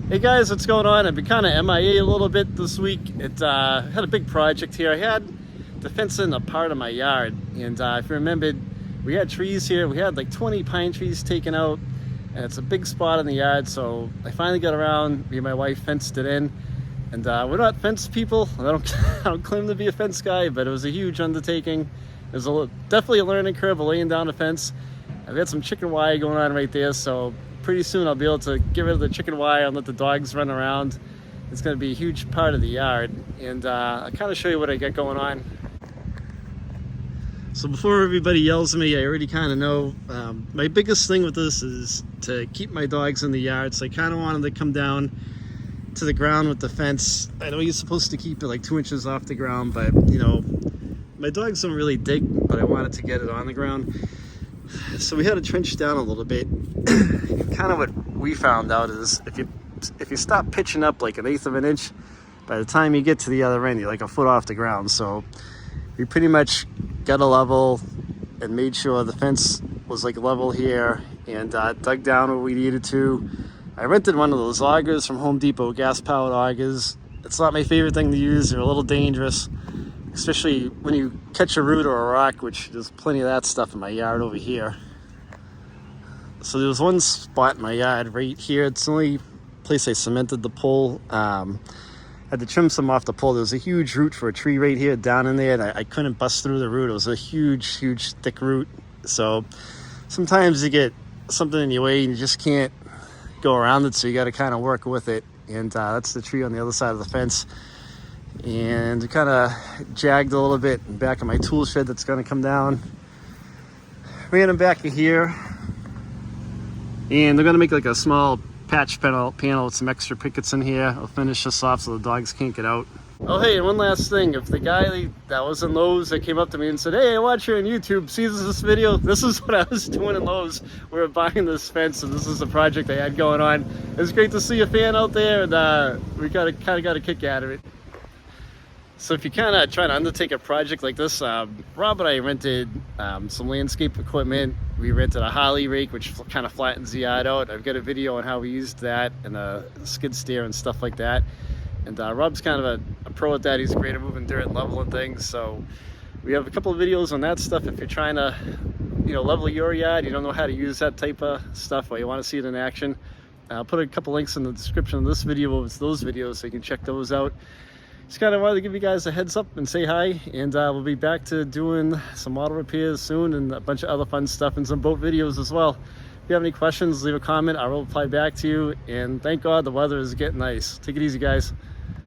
Hey guys, what's going on? I've been kind of MIA a little bit this week. Had a big project here. I had to fence in a part of my yard, and if you remembered, we had trees here. We had like 20 pine trees taken out, and it's a big spot in the yard. So I finally got around. Me and my wife fenced it in, and we're not fence people. I don't claim to be a fence guy, but it was a huge undertaking. There's definitely a learning curve of laying down a fence. I've got some chicken wire going on right there, so pretty soon I'll be able to get rid of the chicken wire and let the dogs run around. It's going to be a huge part of the yard, and I'll kind of show you what I got going on. So before everybody yells at me, I already kind of know my biggest thing with this is to keep my dogs in the yard. So I kind of wanted to come down to the ground with the fence. I know you're supposed to keep it like 2 inches off the ground, but you know, my dogs don't really dig, but I wanted to get it on the ground. So we had to trench down a little bit. Kind of what we found out is if you stop pitching up like 1/8 of an inch, by the time you get to the other end, you're like a foot off the ground. So we pretty much got a level and made sure the fence was like level here, and dug down where we needed to. I rented one of those augers from Home Depot, gas-powered augers. It's not my favorite thing to use. They're a little dangerous, especially when you catch a root or a rock, which there's plenty of that stuff in my yard over here. So there was one spot in my yard right here. It's the only place I cemented the pole. Had to trim some off the pole. There was a huge root for a tree right here down in there, and I couldn't bust through the root. It was a huge thick root. So sometimes you get something in your way and you just can't go around it, so you got to kind of work with it. And that's the tree on the other side of the fence. And it kind of jagged a little bit in the back of my tool shed that's going to come down. Ran them back in here, and they're going to make like a small patch panel with some extra pickets in here. I'll finish this off so the dogs can't get out. Oh hey, and one last thing, if the guy that was in Lowe's that came up to me and said, "Hey, I watch you on YouTube, sees this video," this is what I was doing in Lowe's. We were buying this fence, and this is the project I had going on. It was great to see a fan out there, and we kind of got a kick out of it. So if you kind of try to undertake a project like this, Rob and I rented some landscape equipment. We rented a Harley rake, which kind of flattens the yard out. I've got a video on how we used that, and a skid steer and stuff like that. And Rob's kind of a pro at that. He's great at moving dirt and leveling things. So we have a couple of videos on that stuff. If you're trying to, level your yard, you don't know how to use that type of stuff, or you want to see it in action, I'll put a couple links in the description of this video of those videos so you can check those out. Just kind of wanted to give you guys a heads up and say hi, and we'll be back to doing some model repairs soon and a bunch of other fun stuff and some boat videos as well. If you have any questions, leave a comment. I will reply back to you, and thank God the weather is getting nice. Take it easy, guys.